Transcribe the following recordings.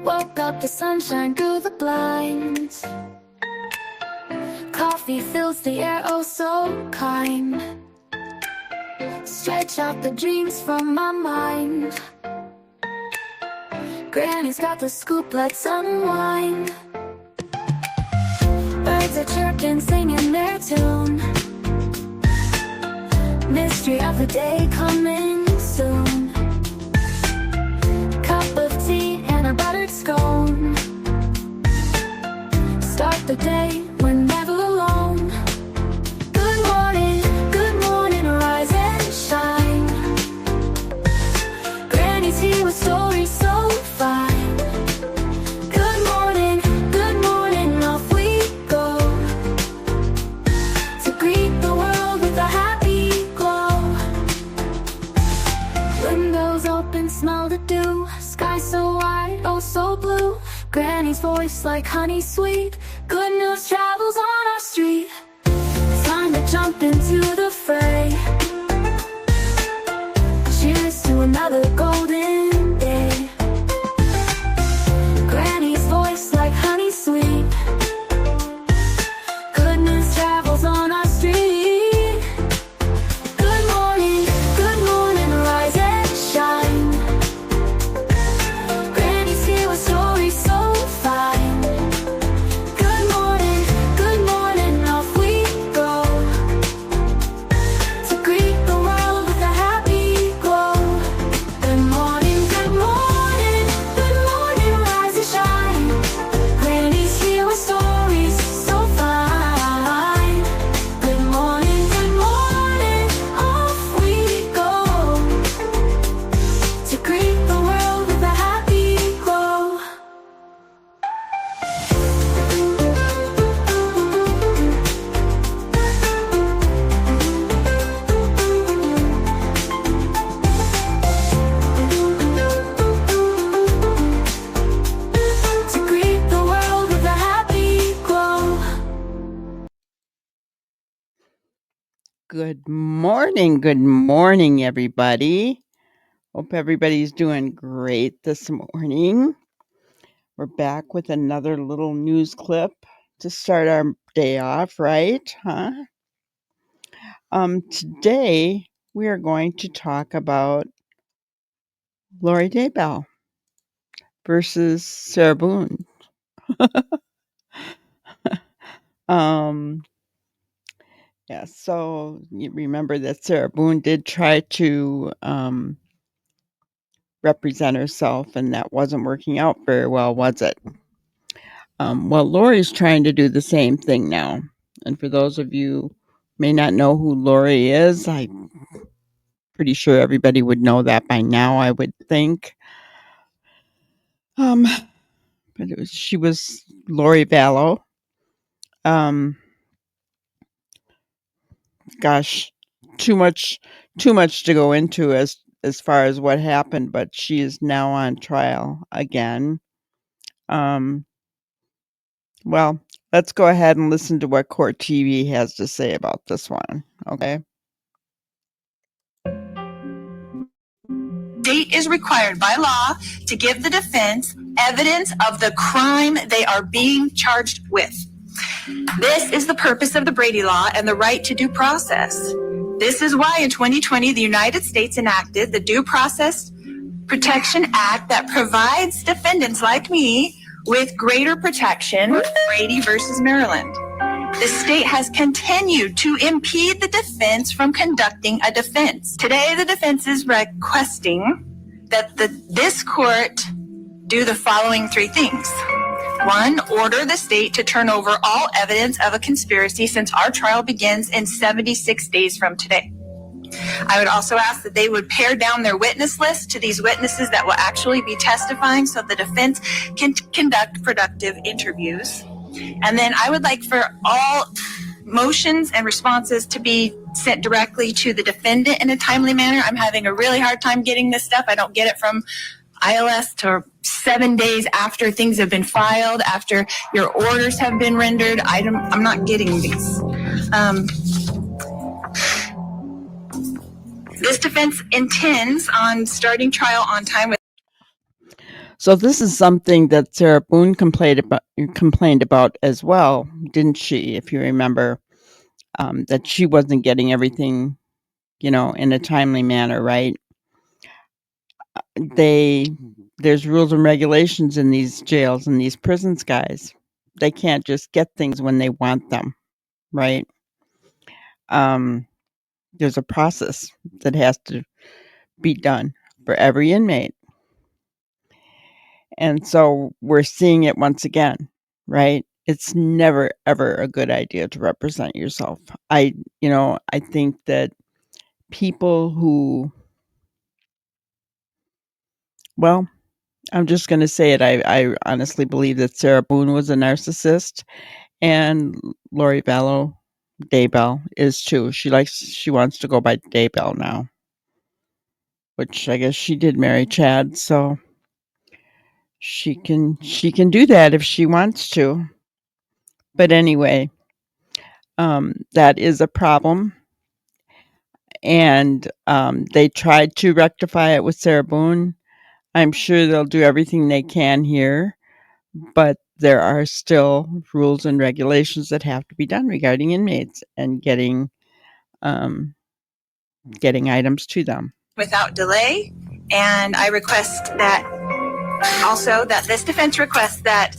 Woke up, the sunshine through the blinds. Coffee fills the air, oh so kind. Stretch out the dreams from my mind. Granny's got the scoop, let's unwind. Birds are chirping, singing their tune. Mystery of the day coming soon. Cup of tea and a buttered scone. Start the day, we're never alone. Good morning, rise and shine. Granny's here with stories so fine. Good morning, off we go. To greet the world with a happy glow. Windows open, smell the dew. Sky so wide, oh so blue. Granny's voice like honey sweet. Good news travels on our street. Time to jump into the fray. Cheers to another golden day. Granny's voice like honey sweet. Good news travels on our street. Good morning, rise and shine. Granny's here with stories so fine. Good morning, off we go. To greet the world with a happy glow. Good morning, rise and shine. Granny's here with stories so fine. Good morning, off we go. To greet the world with a happy glow. To greet the world with a happy glow. Good morning, everybody. Hope everybody's doing great this morning. We're back with another little news clip to start our day off, right? Today we are going to talk about Lori Daybell versus Sarah Boone. Yeah, so you remember that Sarah Boone did try to represent herself, and that wasn't working out very well, was it? Well, Lori's trying to do the same thing now. And for those of you who may not know who Lori is, I'm pretty sure everybody would know that by now, I would think. But she was Lori Vallow. Gosh, too much to go into as far as what happened, but she is now on trial again. Well, let's go ahead and listen to what Court TV has to say about this one, okay? State is required by law to give the defense evidence of the crime they are being charged with. This is the purpose of the Brady Law and the right to due process. This is why in 2020 the United States enacted the Due Process Protection Act that provides defendants like me with greater protection, Brady versus Maryland. The state has continued to impede the defense from conducting a defense. Today, the defense is requesting that this court do the following three things. One, order the state to turn over all evidence of a conspiracy since our trial begins in 76 days from today. I would also ask that they would pare down their witness list to these witnesses that will actually be testifying so the defense can conduct productive interviews. And then I would like for all motions and responses to be sent directly to the defendant in a timely manner. I'm having a really hard time getting this stuff. I don't get it from ILS to 7 days after things have been filed, after your orders have been rendered. I'm not getting these. This defense intends on starting trial on time with. So this is something that Sarah Boone complained about as well, didn't she? If you remember, that she wasn't getting everything, in a timely manner, right? There's rules and regulations in these jails and these prisons, guys. They can't just get things when they want them, right? There's a process that has to be done for every inmate. And so we're seeing it once again, right? It's never, ever a good idea to represent yourself. I think that people who, well, I'm just going to say it. I honestly believe that Sarah Boone was a narcissist, and Lori Vallow Daybell is too. She wants to go by Daybell now, which I guess she did marry Chad, so she can do that if she wants to. But anyway, that is a problem. And they tried to rectify it with Sarah Boone. I'm sure they'll do everything they can here, but there are still rules and regulations that have to be done regarding inmates and getting items to them without delay. And I request that also that this defense requests that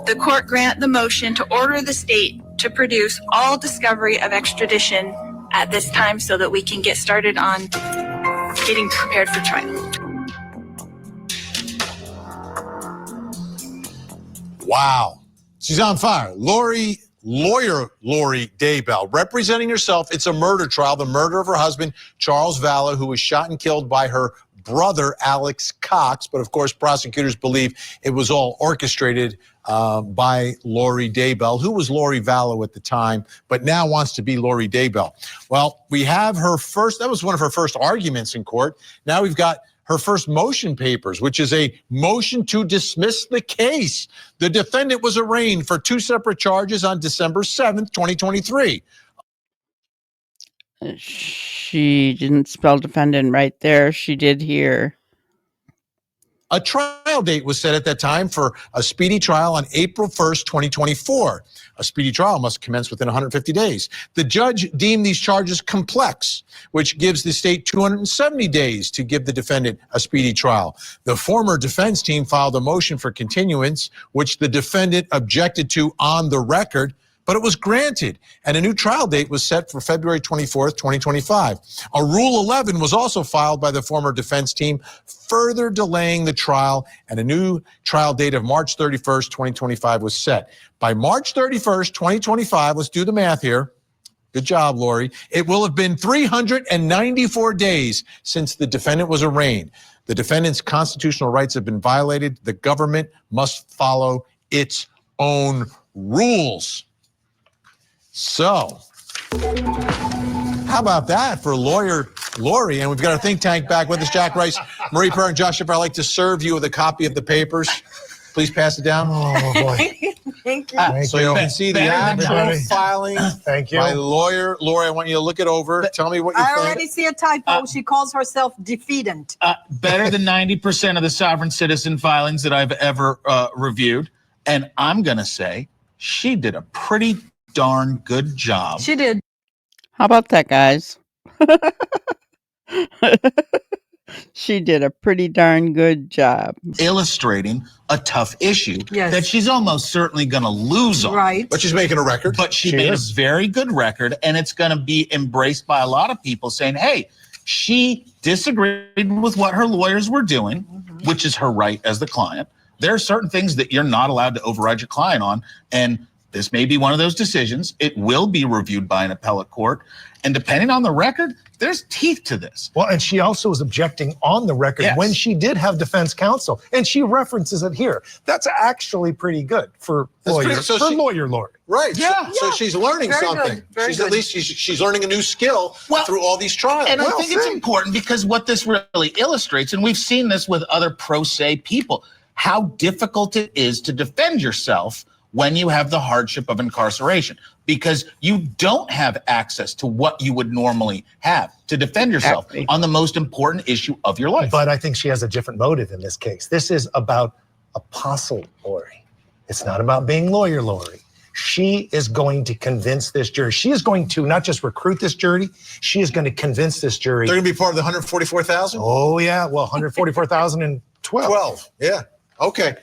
the court grant the motion to order the state to produce all discovery of extradition at this time so that we can get started on getting prepared for trial. Wow. She's on fire. Lawyer Lori Daybell, representing herself. It's a murder trial, the murder of her husband, Charles Vallow, who was shot and killed by her brother, Alex Cox. But of course, prosecutors believe it was all orchestrated by Lori Daybell, who was Lori Vallow at the time, but now wants to be Lori Daybell. Well, we have that was one of her first arguments in court. Now we've got her first motion papers, which is a motion to dismiss the case. The defendant was arraigned for 2 separate charges on December 7th, 2023. She didn't spell defendant right there. She did here. A trial date was set at that time for a speedy trial on April 1st, 2024. A speedy trial must commence within 150 days. The judge deemed these charges complex, which gives the state 270 days to give the defendant a speedy trial. The former defense team filed a motion for continuance, which the defendant objected to on the record, but it was granted, and a new trial date was set for February 24th, 2025. A Rule 11 was also filed by the former defense team, further delaying the trial, and a new trial date of March 31st, 2025 was set. By March 31st, 2025, let's do the math here. Good job, Lori. It will have been 394 days since the defendant was arraigned. The defendant's constitutional rights have been violated. The government must follow its own rules. So, how about that for lawyer Lori? And we've got our think tank back with us, Jack Rice, Marie Perrin, and Josh Schiffer. I'd like to serve you with a copy of the papers. Please pass it down. Oh, boy. Thank you. So you can see the actual filing Thank you. by lawyer Lori. I want you to look it over. Tell me what you I think. already see a typo. She calls herself defeatant. Better than 90% of the sovereign citizen filings that I've ever reviewed. And I'm going to say she did a pretty darn good job. She did. How about that, guys? She did a pretty darn good job. Illustrating a tough issue Yes. that she's almost certainly going to lose on. Right. But she's making a record. But she made a very good record, and it's going to be embraced by a lot of people saying, hey, she disagreed with what her lawyers were doing, which is her right as the client. There are certain things that you're not allowed to override your client on, and this may be one of those decisions. It will be reviewed by an appellate court. And depending on the record, there's teeth to this. Well, and she also was objecting on the record when she did have defense counsel, and she references it here. That's actually pretty good for lawyers. So lawyer Lori. Right. Yeah. So she's learning Very something. good. Very She's good. at least she's learning a new skill through all these trials. And I think it's important because what this really illustrates, and we've seen this with other pro se people, how difficult it is to defend yourself when you have the hardship of incarceration, because you don't have access to what you would normally have to defend yourself on the most important issue of your life. But I think she has a different motive in this case. This is about Apostle Lori. It's not about being lawyer Lori. She is going to convince this jury. She is going to not just recruit this jury, she is going to convince this jury. They're going to be part of the 144,000? Oh, yeah. Well, 144,012. 12, yeah. Okay.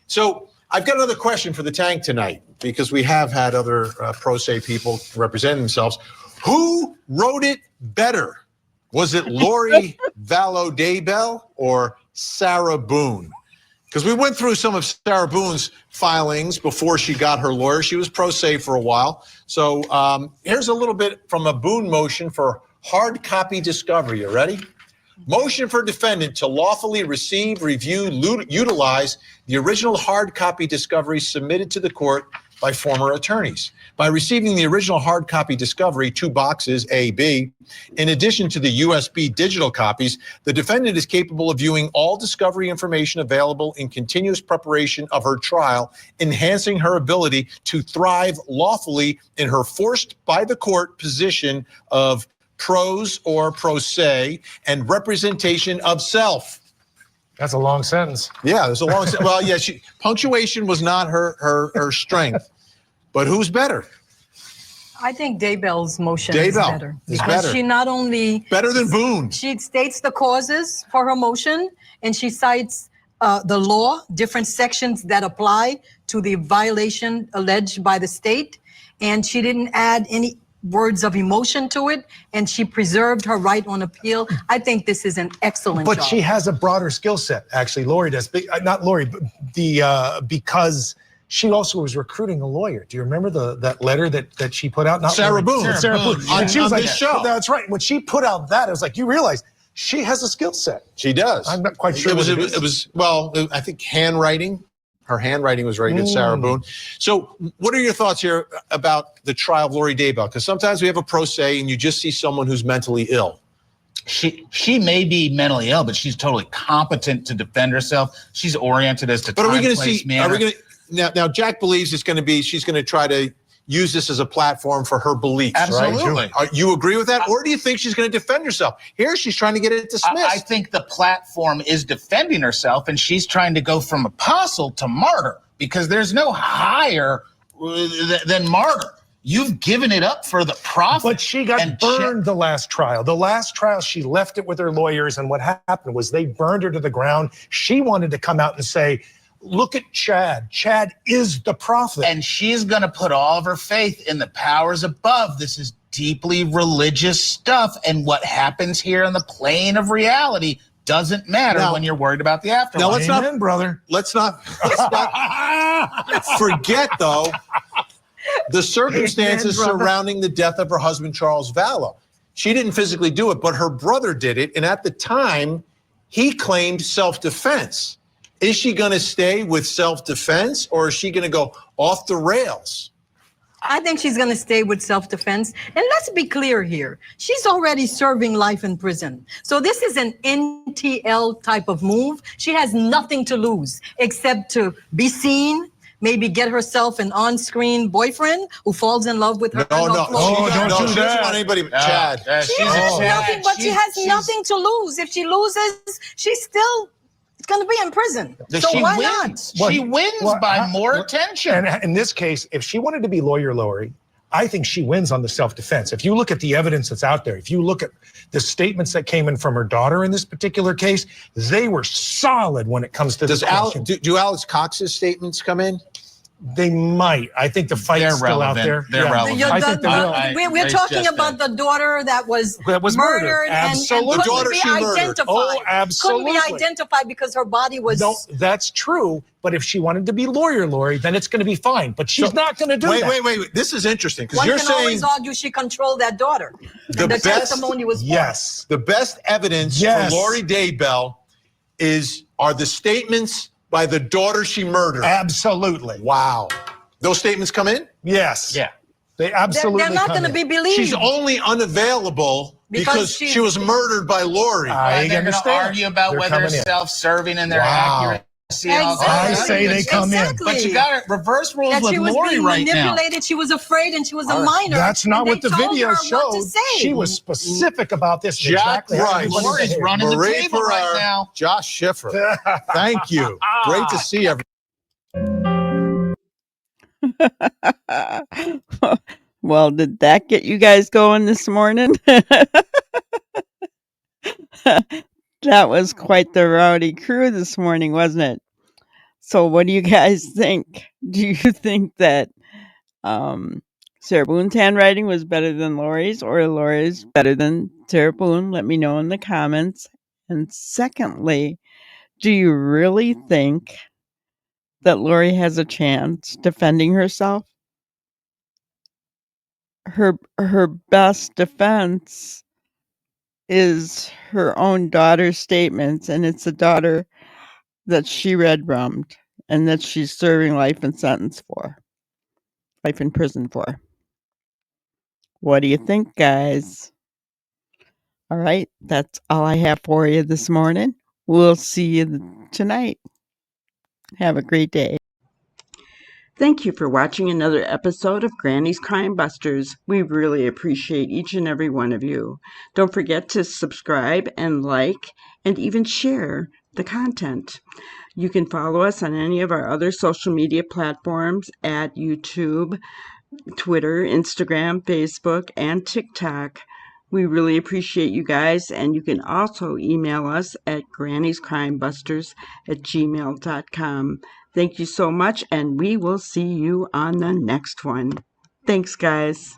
So I've got another question for the tank tonight, because we have had other pro se people represent themselves. Who wrote it better? Was it Lori Vallow Daybell or Sarah Boone? Because we went through some of Sarah Boone's filings before she got her lawyer. She was pro se for a while. So here's a little bit from a Boone motion for hard copy discovery. You ready? Motion for defendant to lawfully receive, review, utilize the original hard copy discovery submitted to the court by former attorneys. By receiving the original hard copy discovery, 2 boxes, A, B, in addition to the USB digital copies, the defendant is capable of viewing all discovery information available in continuous preparation of her trial, enhancing her ability to thrive lawfully in her forced by the court position of pros or pro se and representation of self. That's a long sentence. Yeah, there's a long sentence. Well, yeah, punctuation was not her strength. But who's better? I think Daybell's motion is better. Because she not only... Better than Boone. She states the causes for her motion, and she cites the law, different sections that apply to the violation alleged by the state, and she didn't add any words of emotion to it, and she preserved her right on appeal. I think this is an excellent job. But she has a broader skill set, actually. Lori does. Not Lori, but because she also was recruiting a lawyer. Do you remember that letter that she put out? Not Sarah Boone. Sarah Boone. On this show. That's right. When she put out that, it was like, you realize she has a skill set. She does. I'm not quite sure it was well, I think handwriting. Her handwriting was very good, Sarah Boone. So what are your thoughts here about the trial of Lori Daybell? Because sometimes we have a pro se and you just see someone who's mentally ill. She may be mentally ill, but she's totally competent to defend herself. She's oriented as to time, place, manner. Are we going to now Jack believes she's going to try to use this as a platform for her beliefs, Absolutely. Right? You agree with that? Or do you think she's going to defend herself? Here she's trying to get it dismissed. I think the platform is defending herself, and she's trying to go from apostle to martyr, because there's no higher than martyr. You've given it up for the prophet. But she got burned the last trial. The last trial, she left it with her lawyers, and what happened was they burned her to the ground. She wanted to come out and say, look at Chad. Chad is the prophet. And she's going to put all of her faith in the powers above. This is deeply religious stuff. And what happens here on the plane of reality doesn't matter when you're worried about the afterlife. Now, let's not forget, though, the circumstances surrounding the death of her husband, Charles Vallow. She didn't physically do it, but her brother did it. And at the time, he claimed self-defense. Is she going to stay with self-defense, or is she going to go off the rails? I think she's going to stay with self-defense. And let's be clear here. She's already serving life in prison. So this is an NTL type of move. She has nothing to lose except to be seen, maybe get herself an on-screen boyfriend who falls in love with her. She doesn't want anybody but Chad. She has nothing to lose. If she loses, she's still going to be in prison. So why not? She wins by more attention. And in this case, if she wanted to be lawyer Lori, I think she wins on the self-defense. If you look at the evidence that's out there, if you look at the statements that came in from her daughter in this particular case, they were solid when it comes to this question. Do Alex Cox's statements come in? They might. I think the fight's still out there. They're relevant. I think they're we're talking about the daughter that was murdered and couldn't be identified. Oh, absolutely. Couldn't be identified because her body was... No, that's true. But if she wanted to be lawyer Lori, then it's going to be fine. But she's not going to do that. Wait. This is interesting, because you're saying... One can always argue she controlled that daughter. The testimony was false. Yes. The best evidence for Lori Daybell are the statements by the daughter she murdered. Absolutely. Wow. Those statements come in? Yes. Yeah. They absolutely They're not going to be believed. She's only unavailable because she was murdered by Lori. They're going to argue about whether self-serving and their accuracy See how I say they come in. But you got to reverse roles That with she was Lori being right now. manipulated. She was afraid, and she was a minor. That's not and what they the told video her what showed. to say. She was specific about this. Jack Exactly how Rice. everybody Lori's behaved. running the Marie table right Ferrer, now. Josh Schiffer. Thank you. Great to see everyone. Well, did that get you guys going this morning? That was quite the rowdy crew this morning, wasn't it? So what do you guys think? Do you think that Sarah Boone's handwriting was better than Lori's, or Lori's better than Sarah Boone? Let me know in the comments. And secondly, do you really think that Lori has a chance defending herself? Her best defense is her own daughter's statements, and it's a daughter that she red-rummed and that she's serving life in prison for. What do you think, guys? All right, that's all I have for you this morning. We'll see you tonight. Have a great day. Thank you for watching another episode of Granny's Crime Busters. We really appreciate each and every one of you. Don't forget to subscribe and like and even share the content. You can follow us on any of our other social media platforms at YouTube, Twitter, Instagram, Facebook, and TikTok. We really appreciate you guys, and you can also email us at grannyscrimebusters@gmail.com. Thank you so much, and we will see you on the next one. Thanks, guys.